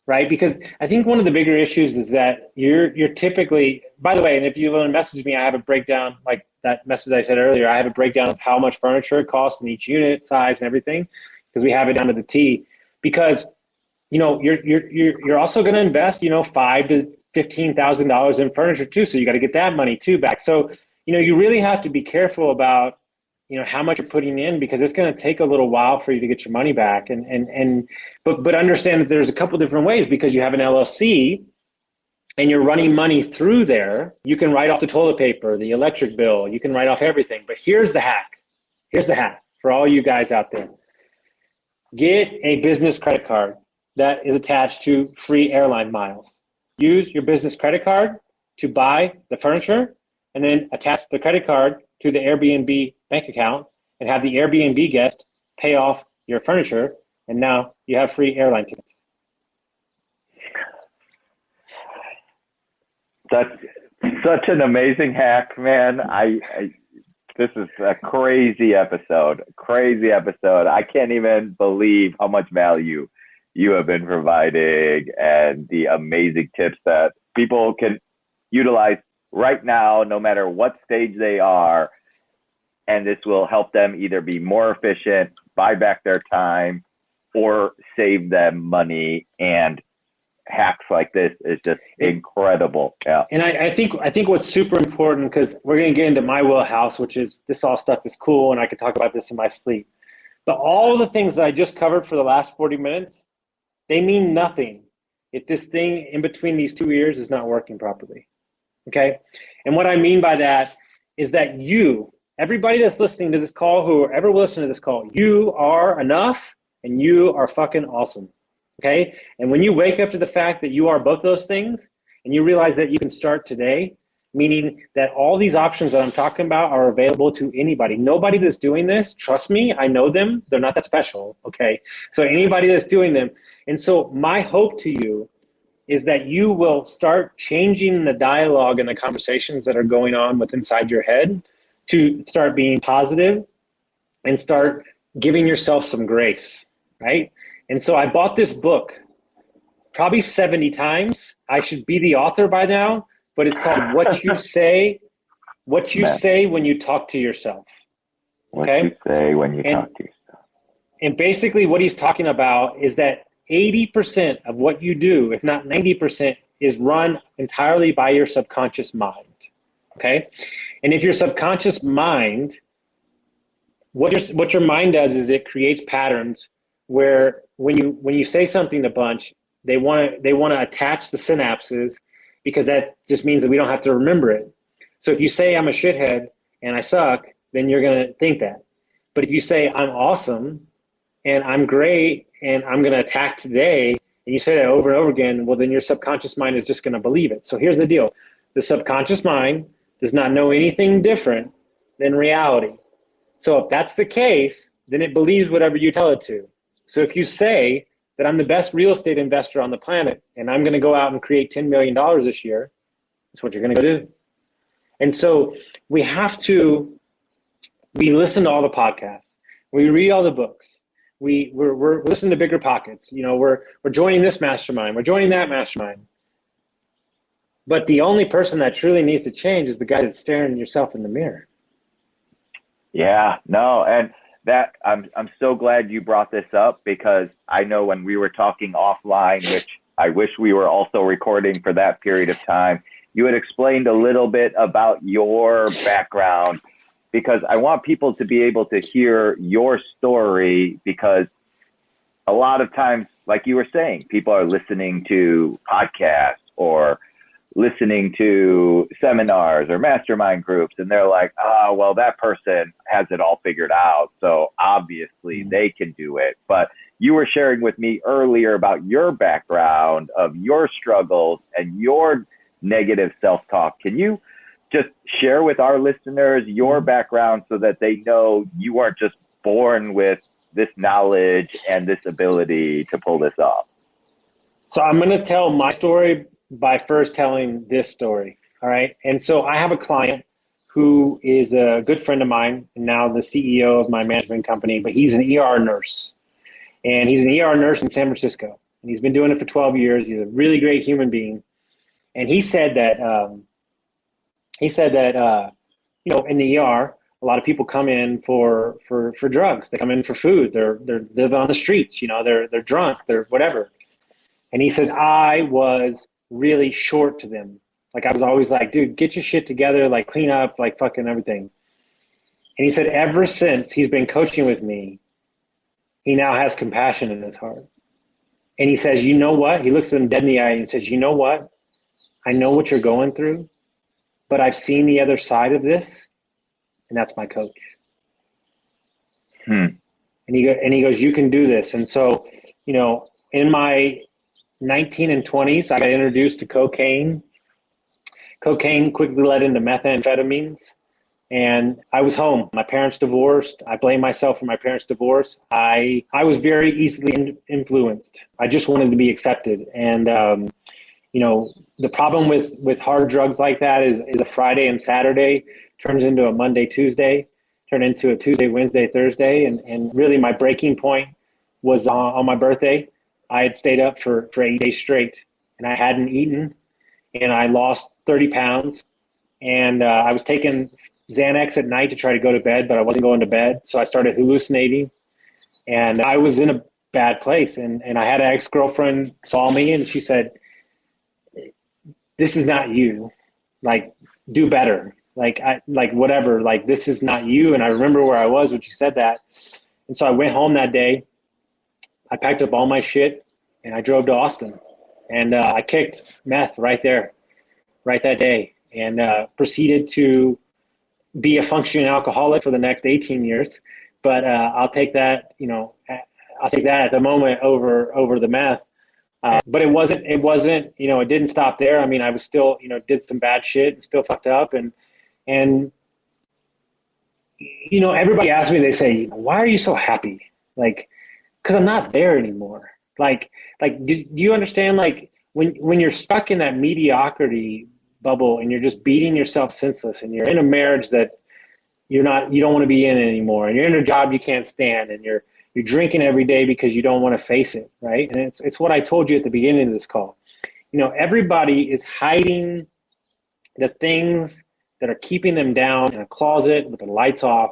right? Because I think one of the bigger issues is that you're typically, by the way, and if you want to message me, I have a breakdown, like that message I said earlier, I have a breakdown of how much furniture it costs in each unit, size, and everything, because we have it down to the T. Because, you know, you're also going to invest, you know, $5,000 to $15,000 in furniture too. So you got to get that money too back. So, you know, you really have to be careful about, you know, how much you're putting in, because it's going to take a little while for you to get your money back. But understand that there's a couple different ways, because you have an LLC and you're running money through there. You can write off the toilet paper, the electric bill, you can write off everything. But here's the hack. Here's the hack for all you guys out there. Get a business credit card that is attached to free airline miles. Use your business credit card to buy the furniture, and then attach the credit card to the Airbnb bank account and have the Airbnb guest pay off your furniture. And now you have free airline tickets. That's such an amazing hack, man. This is a crazy episode. I can't even believe how much value you have been providing and the amazing tips that people can utilize right now, no matter what stage they are. And this will help them either be more efficient, buy back their time, or save them money. And hacks like this is just incredible. Yeah. And I think what's super important, because we're going to get into my wheelhouse, which is this all stuff is cool, and I could talk about this in my sleep. But all the things that I just covered for the last 40 minutes, they mean nothing if this thing in between these two ears is not working properly. Okay? And what I mean by that is that you, everybody that's listening to this call, who ever will listen to this call, you are enough and you are fucking awesome. Okay? And when you wake up to the fact that you are both those things, and you realize that you can start today, meaning that all these options that I'm talking about are available to anybody. Nobody that's doing this, trust me, I know them, they're not that special, okay? So anybody that's doing them. And so my hope to you is that you will start changing the dialogue and the conversations that are going on with inside your head to start being positive and start giving yourself some grace, right? And so I bought this book probably 70 times. I should be the author by now, but it's called What You Say What you say when you talk to yourself. What you say when you talk to yourself. And basically what he's talking about is that 80% of what you do, if not 90%, is run entirely by your subconscious mind. Okay? And if your subconscious mind, what your mind does is it creates patterns where when you say something a bunch, they want to attach the synapses, because that just means that we don't have to remember it. So if you say I'm a shithead and I suck, then you're going to think that. But if you say I'm awesome and I'm great and I'm going to attack today, and you say that over and over again, well, then your subconscious mind is just going to believe it. So here's the deal. The subconscious mind does not know anything different than reality. So if that's the case, then it believes whatever you tell it to. So if you say that I'm the best real estate investor on the planet and I'm going to go out and create $10 million this year, that's what you're going to go do. And so we listen to all the podcasts. We read all the books. We're listening to Bigger Pockets. We're joining this mastermind. We're joining that mastermind. But the only person that truly needs to change is the guy that's staring yourself in the mirror. Yeah, no, and that I'm so glad you brought this up, because I know when we were talking offline, which I wish we were also recording for that period of time, you had explained a little bit about your background, because I want people to be able to hear your story, because a lot of times, like you were saying, people are listening to podcasts or listening to seminars or mastermind groups, and they're like, oh, well, that person has it all figured out, so obviously they can do it. But you were sharing with me earlier about your background, of your struggles and your negative self-talk. Can you just share with our listeners your background so that they know you aren't just born with this knowledge and this ability to pull this off? So I'm going to tell my story by first telling this story. All right. And so I have a client who is a good friend of mine and now the CEO of my management company, but he's an ER nurse. And he's an ER nurse in San Francisco. And he's been doing it for 12 years. He's a really great human being. And he said that, in the ER, a lot of people come in for drugs. They come in for food. They're on the streets, they're drunk, they're whatever. And he said, I was really short to them. Like, I was always like, dude, get your shit together, like clean up, like fucking everything. And he said, ever since he's been coaching with me, he now has compassion in his heart. And he says, you know what? He looks at them dead in the eye and says, you know what? I know what you're going through, but I've seen the other side of this, and that's my coach. And he goes, you can do this. And so, in my 19 and 20s, I got introduced to cocaine. Cocaine quickly led into methamphetamines. And I was home. My parents divorced. I blame myself for my parents' divorce. I was very easily influenced. I just wanted to be accepted. And, the problem with hard drugs like that is a Friday and Saturday turns into a Monday, Tuesday, turned into a Tuesday, Wednesday, Thursday. And really my breaking point was on my birthday. I had stayed up for 8 days straight, and I hadn't eaten, and I lost 30 pounds. And I was taking Xanax at night to try to go to bed, but I wasn't going to bed. So I started hallucinating, and I was in a bad place. And I had an ex-girlfriend saw me, and she said, this is not you. Like, do better. Like whatever, like, this is not you. And I remember where I was when she said that. And so I went home that day. I packed up all my shit and I drove to Austin, and I kicked meth right that day, and proceeded to be a functioning alcoholic for the next 18 years. But I'll take that, at the moment over the meth. But it wasn't, it didn't stop there. I mean, I was still, did some bad shit and still fucked up. And everybody asks me, they say, why are you so happy? Like, because I'm not there anymore. Like, do you understand? Like, when you're stuck in that mediocrity bubble and you're just beating yourself senseless, and you're in a marriage that you don't want to be in anymore, and you're in a job you can't stand, and you're drinking every day because you don't want to face it, right? And it's what I told you at the beginning of this call. Everybody is hiding the things that are keeping them down in a closet with the lights off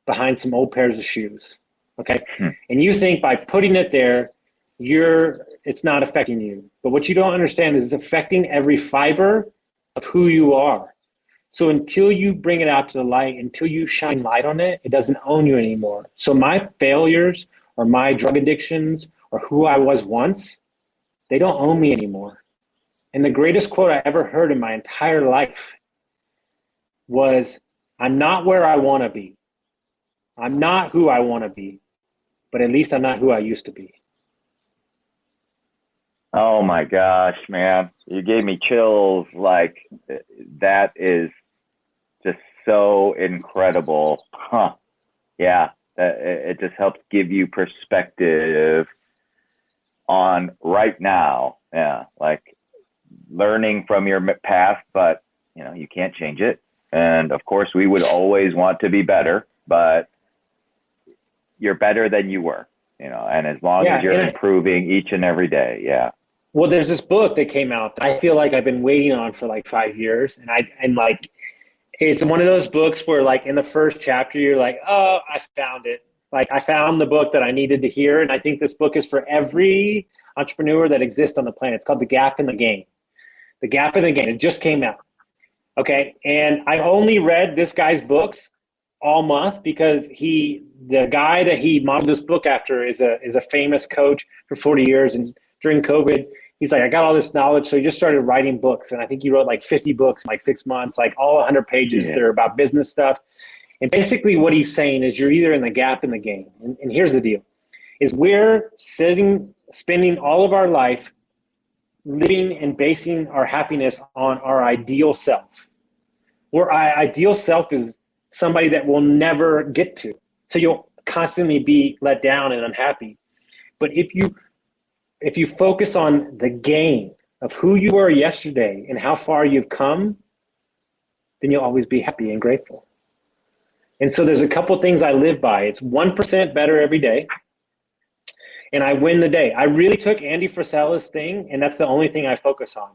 behind some old pairs of shoes. Okay. And you think by putting it there, it's not affecting you. But what you don't understand is it's affecting every fiber of who you are. So until you bring it out to the light, until you shine light on it, it doesn't own you anymore. So my failures or my drug addictions or who I was once, they don't own me anymore. And the greatest quote I ever heard in my entire life was, I'm not where I want to be. I'm not who I want to be, but at least I'm not who I used to be. Oh my gosh, man. You gave me chills. Like, that is just so incredible. Huh. Yeah. It just helps give you perspective on right now. Yeah. Like learning from your past, but you can't change it. And of course we would always want to be better, but you're better than you were, and as long as you're improving each and every day. Yeah. Well, there's this book that came out that I feel like I've been waiting on for like 5 years. And it's one of those books where like in the first chapter, you're like, oh, I found it. Like I found the book that I needed to hear. And I think this book is for every entrepreneur that exists on the planet. It's called The Gap in the Game. The Gap in the Game. It just came out. Okay. And I only read this guy's books all month because the guy that he modeled this book after is a famous coach for 40 years. And during COVID, he's like, I got all this knowledge. So he just started writing books. And I think he wrote like 50 books in like 6 months, like all 100 pages. Yeah. They're about business stuff. And basically what he's saying is you're either in the gap in the game. And here's the deal, is we're spending all of our life living and basing our happiness on our ideal self. Our ideal self is somebody that we'll never get to. So you'll constantly be let down and unhappy. But if you focus on the gain of who you were yesterday and how far you've come, then you'll always be happy and grateful. And so there's a couple things I live by. It's 1% better every day, and I win the day. I really took Andy Frisella's thing, and that's the only thing I focus on.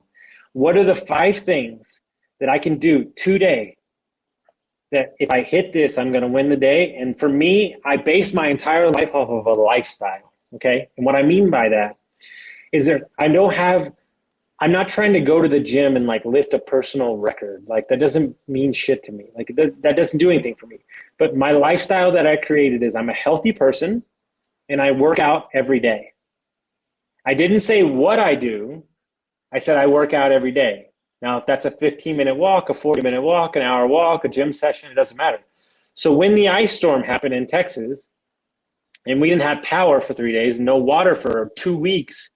What are the 5 things that I can do today that if I hit this, I'm going to win the day? And for me, I base my entire life off of a lifestyle, okay? And what I mean by that is I'm not trying to go to the gym and like lift a personal record. Like that doesn't mean shit to me. Like that doesn't do anything for me. But my lifestyle that I created is I'm a healthy person and I work out every day. I didn't say what I do. I said I work out every day. Now, if that's a 15-minute walk, a 40-minute walk, an hour walk, a gym session, it doesn't matter. So when the ice storm happened in Texas and we didn't have power for 3 days, no water for 2 weeks,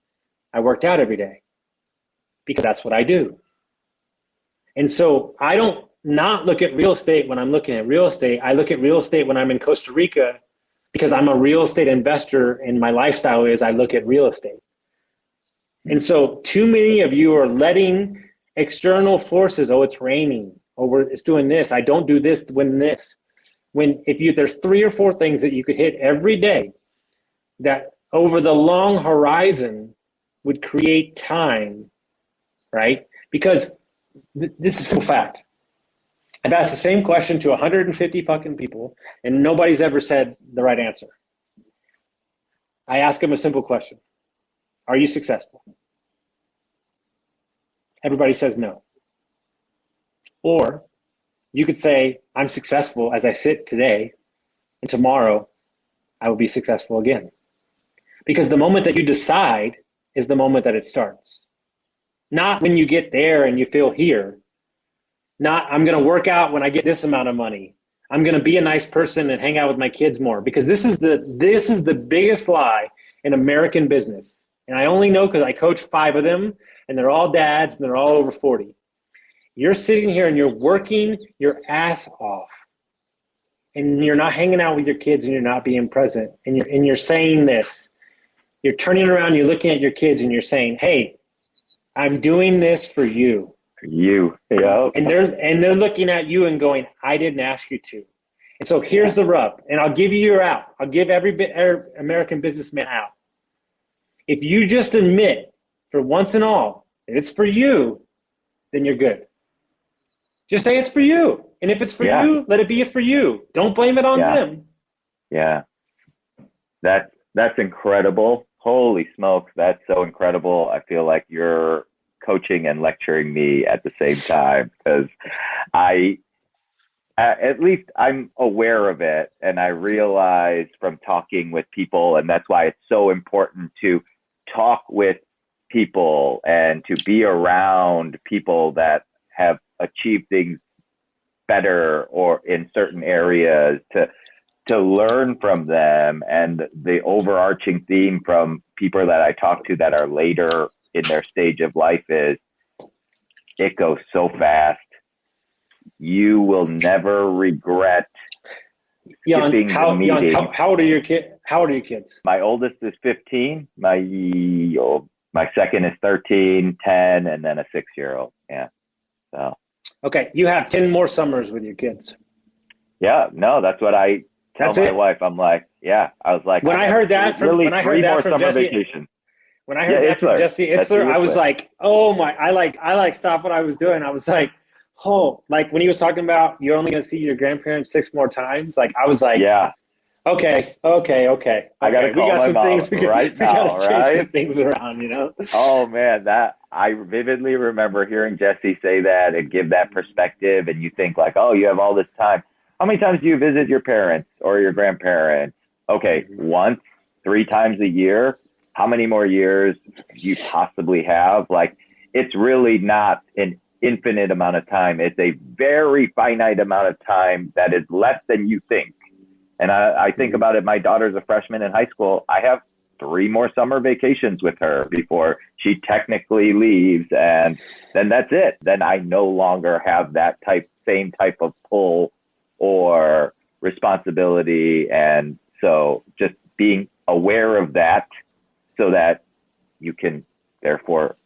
I worked out every day because that's what I do. And so I don't not look at real estate when I'm looking at real estate. I look at real estate when I'm in Costa Rica because I'm a real estate investor and my lifestyle is I look at real estate. And so too many of you are letting external forces, oh, it's raining, oh, it's doing this, I don't do this to win this. There's 3 or 4 things that you could hit every day that over the long horizon would create time, right? Because this is a simple fact. I've asked the same question to 150 fucking people and nobody's ever said the right answer. I ask them a simple question. Are you successful? Everybody says no. Or you could say, I'm successful as I sit today, and tomorrow I will be successful again. Because the moment that you decide is the moment that it starts. Not when you get there and you feel here. Not, I'm going to work out when I get this amount of money. I'm going to be a nice person and hang out with my kids more. Because this is the biggest lie in American business. And I only know because I coach 5 of them, and they're all dads, and they're all over 40. You're sitting here and you're working your ass off. And you're not hanging out with your kids and you're not being present. And you're saying this. You're turning around, you're looking at your kids and you're saying, hey, I'm doing this for you. For you. Yeah. And they're looking at you and going, I didn't ask you to. And so here's the rub. And I'll give you your out. I'll give every American businessman out. If you just admit for once and all that it's for you, then you're good. Just say it's for you. And if it's for you, let it be for you. Don't blame it on them. Yeah. That's incredible. Holy smokes. That's so incredible. I feel like you're coaching and lecturing me at the same time, because at least I'm aware of it, and I realize from talking with people, and that's why it's so important to talk with people and to be around people that have achieved things better or in certain areas, to learn from them. And the overarching theme from people that I talk to that are later in their stage of life is, it goes so fast. You will never regret skipping the meeting. How old are your kids? How old are your kids? My oldest is 15. My second is 13, 10, and then a 6-year-old. Yeah. So. Okay, you have 10 more summers with your kids. Yeah, no, that's what I tell my wife. I'm like, I was like, when I heard that from Jesse, when I heard that from Jesse Itzler, I was like, oh my, I like stopped what I was doing. I was like, oh, like when he was talking about you're only going to see your grandparents 6 more times, like I was like, okay. I got to call my mom right now, we got to change some things around, you know? Oh man, that I vividly remember hearing Jesse say that and give that perspective. And you think like, oh, you have all this time. How many times do you visit your parents or your grandparents? Okay, once, 3 times a year. How many more years do you possibly have? Like, it's really not an infinite amount of time. It's a very finite amount of time that is less than you think. And I think about it. My daughter's a freshman in high school. I have 3 more summer vacations with her before she technically leaves. And then that's it. Then I no longer have that same type of pull or responsibility. And so just being aware of that so that you can therefore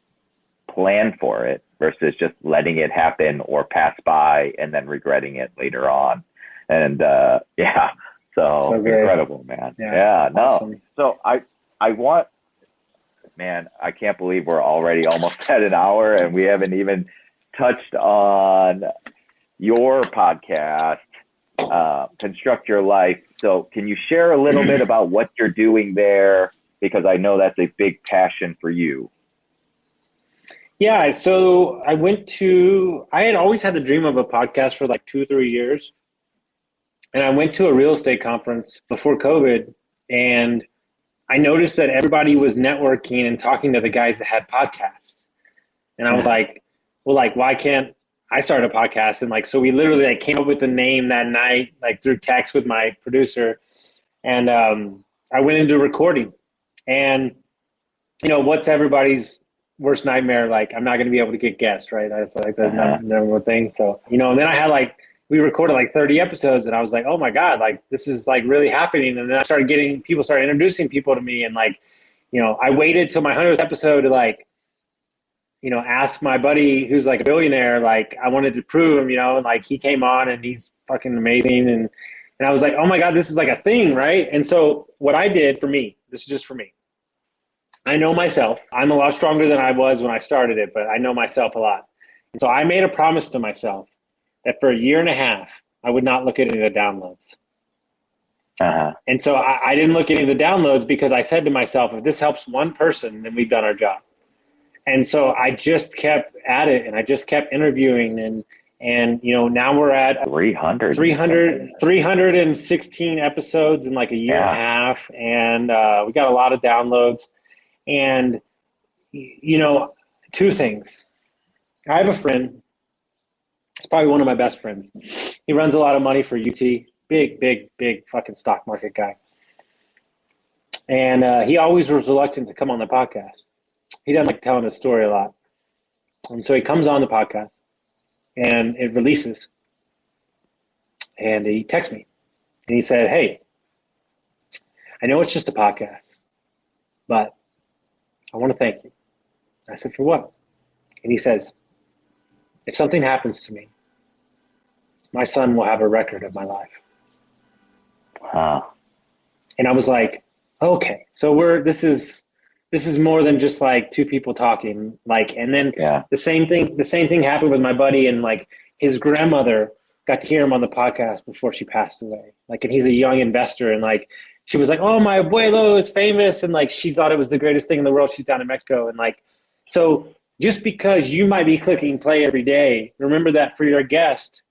plan for it versus just letting it happen or pass by and then regretting it later on. And so incredible, man. Awesome. So I can't believe we're already almost at an hour and we haven't even touched on your podcast, Construct Your Life. So can you share a little bit about what you're doing there? Because I know that's a big passion for you. Yeah. So I had always had the dream of a podcast for like 2-3 years. And I went to a real estate conference before COVID, and I noticed that everybody was networking and talking to the guys that had podcasts. And I was like, well, like, why can't I start a podcast? And like, so we literally like came up with the name that night, like through text with my producer. And I went into recording. And, you know, what's everybody's worst nightmare? Like, I'm not going to be able to get guests, right? That's like the number one thing. So, you know, and then I had we recorded like 30 episodes and I was like, oh my God, like this is like really happening. And then I started people started introducing people to me. And like, you know, I waited till my 100th episode to like, you know, ask my buddy who's like a billionaire, like I wanted to prove him, you know, and like he came on and he's fucking amazing. And I was like, oh my God, this is like a thing. Right. And so what I did for me, this is just for me. I know myself. I'm a lot stronger than I was when I started it, but I know myself a lot. And so I made a promise to myself that for 1.5 years, I would not look at any of the downloads. And so I didn't look at any of the downloads because I said to myself, if this helps one person, then we've done our job. And so I just kept at it and I just kept interviewing and you know, now we're at 316 episodes in like 1.5 years. And we got a lot of downloads. And, you know, 2 things. I have a friend. He's probably one of my best friends. He runs a lot of money for UT. Big fucking stock market guy. And he always was reluctant to come on the podcast. He doesn't like telling his story a lot. And so he comes on the podcast and it releases. And he texts me. And he said, hey, I know it's just a podcast, but I want to thank you. I said, for what? And he says, if something happens to me, my son will have a record of my life. Wow. And I was like, okay, so this is more than just like 2 people talking. Like, and then the same thing happened with my buddy, and like his grandmother got to hear him on the podcast before she passed away. Like, and he's a young investor, and like, she was like, "Oh, my abuelo is famous," and like, she thought it was the greatest thing in the world. She's down in Mexico, and like, so just because you might be clicking play every day, remember that for your guest,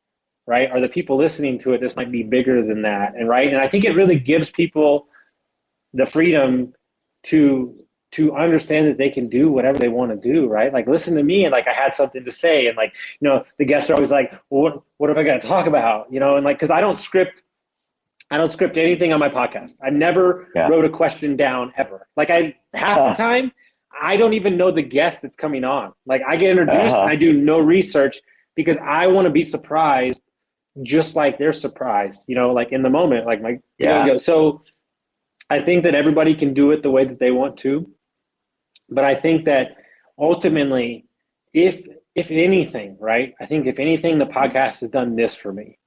right, or the people listening to it, this might be bigger than that, and right, and I think it really gives people the freedom to understand that they can do whatever they want to do, right? Like, listen to me, and like, I had something to say, and like, you know, the guests are always like, well, what have I got to talk about, you know? And like, because I don't script anything on my podcast. I never wrote a question down ever. Like, half the time, I don't even know the guest that's coming on. Like, I get introduced and I do no research because I want to be surprised, just like they're surprised, you know, like in the moment, like so I think that everybody can do it the way that they want to. But I think that ultimately, if anything, right, I think if anything, the podcast has done this for me.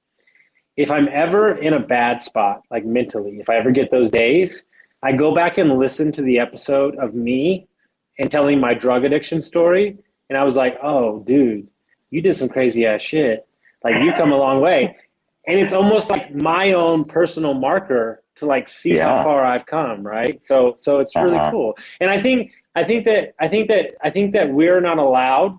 If I'm ever in a bad spot, like mentally, if I ever get those days, I go back and listen to the episode of me and telling my drug addiction story. And I was like, oh, dude, you did some crazy ass shit. Like, you come a long way. And it's almost like my own personal marker to like see how far I've come, right? So it's really cool. And I think that we're not allowed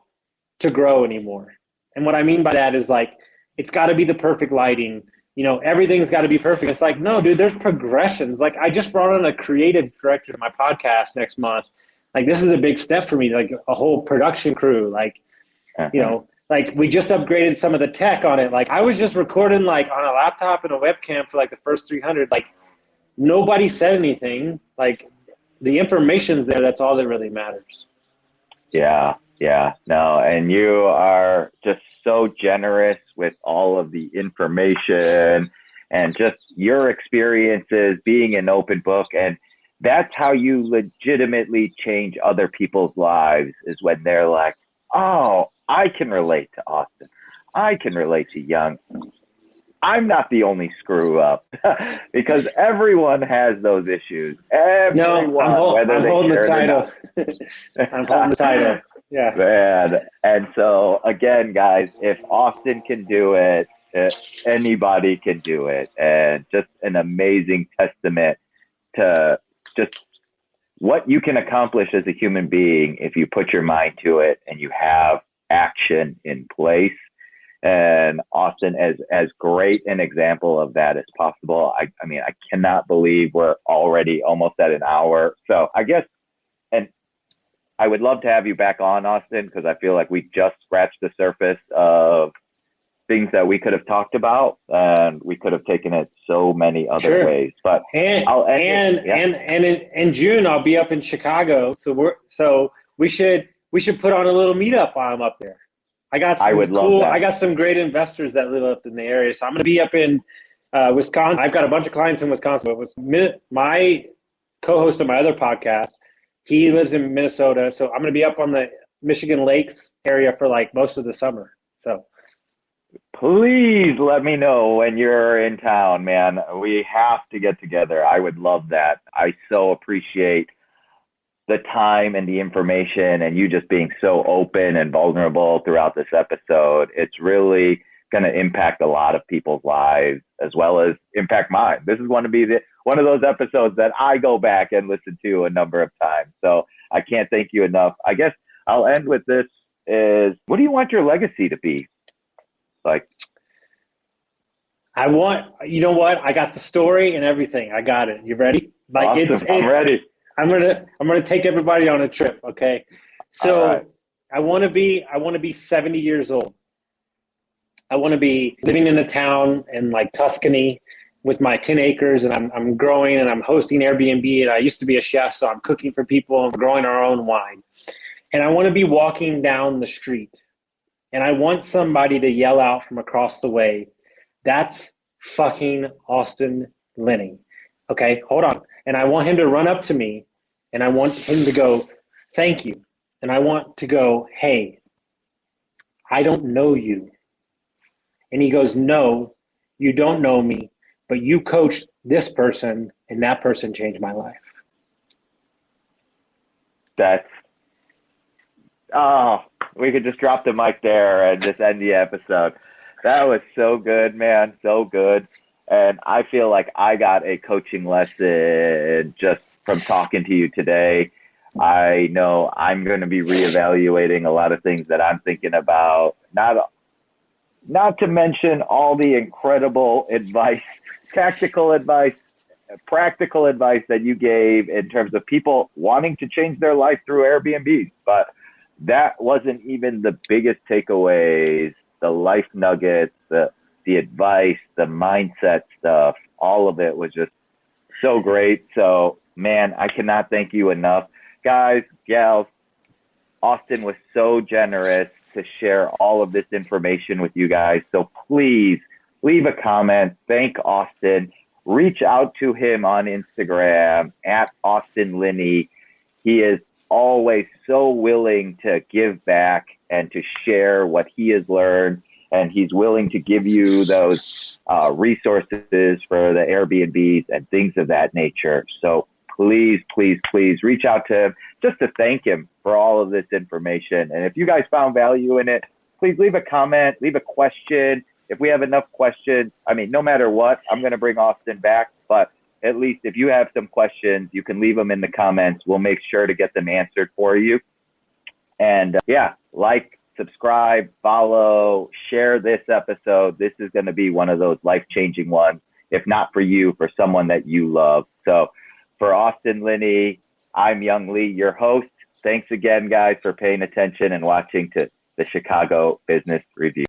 to grow anymore. And what I mean by that is like, it's got to be the perfect lighting. You know, everything's got to be perfect. It's like, no, dude, there's progressions. Like, I just brought on a creative director to my podcast next month. Like, this is a big step for me, like a whole production crew. Like, you know, like, we just upgraded some of the tech on it. Like, I was just recording like on a laptop and a webcam for like the first 300. Like, nobody said anything. Like, the information's there. That's all that really matters. Yeah. No, and you are just so generous with all of the information and just your experiences, being an open book. And that's how you legitimately change other people's lives, is when they're like, oh, I can relate to Austin. I can relate to Young. I'm not the only screw up, because everyone has those issues. Everyone, I'm holding the title. I'm holding the title. Yeah. Man. And so again, guys, if Austin can do it, anybody can do it. And just an amazing testament to just what you can accomplish as a human being if you put your mind to it and you have action in place. And Austin, as great an example of that as possible. I mean, I cannot believe we're already almost at an hour. So I guess, and I would love to have you back on, Austin, because I feel like we just scratched the surface of things that we could have talked about, and we could have taken it so many other ways. But and in June I'll be up in Chicago, so we should put on a little meetup while I'm up there. I got some great investors that live up in the area, so I'm going to be up in Wisconsin. I've got a bunch of clients in Wisconsin, but my co-host of my other podcast, he lives in Minnesota, so I'm going to be up on the Michigan Lakes area for like most of the summer. So please let me know when you're in town, man. We have to get together. I would love that. I so appreciate the time and the information, and you just being so open and vulnerable throughout this episode. It's really going to impact a lot of people's lives, as well as impact mine. This is going to be one of those episodes that I go back and listen to a number of times. So I can't thank you enough. I guess I'll end with this: is what do you want your legacy to be? Like, you know what? I got the story and everything. I got it. You ready? Like, awesome. I'm ready. I'm gonna take everybody on a trip. Okay. So right. I want to be 70 years old. I want to be living in a town in like Tuscany with my 10 acres, and I'm growing, and I'm hosting Airbnb, and I used to be a chef, so I'm cooking for people and we're growing our own wine. And I want to be walking down the street, and I want somebody to yell out from across the way, "That's fucking Austin Linney." Okay, hold on. And I want him to run up to me, and I want him to go, "Thank you." And I want to go, "Hey, I don't know you." And he goes, "No, you don't know me, but you coached this person, and that person changed my life." We could just drop the mic there and just end the episode. That was so good, man. So good. And I feel like I got a coaching lesson just from talking to you today. I know I'm going to be reevaluating a lot of things that I'm thinking about. Not to mention all the incredible advice, tactical advice, practical advice that you gave in terms of people wanting to change their life through Airbnb. But that wasn't even the biggest takeaways, the life nuggets, the advice, the mindset stuff. All of it was just so great. So, man, I cannot thank you enough. Guys, gals, Austin was so generous to share all of this information with you guys. So please leave a comment. Thank Austin. Reach out to him on Instagram at Austin Linney. He is always so willing to give back and to share what he has learned. And he's willing to give you those resources for the Airbnbs and things of that nature. So please, please, please reach out to him just to thank him for all of this information. And if you guys found value in it, please leave a comment, leave a question. If we have enough questions, I mean, no matter what, I'm going to bring Austin back. But at least if you have some questions, you can leave them in the comments. We'll make sure to get them answered for you. And like, subscribe, follow, share this episode. This is going to be one of those life-changing ones, if not for you, for someone that you love. So for Austin Linney, I'm Young Lee, your host. Thanks again, guys, for paying attention and watching to the Chicago Business Review.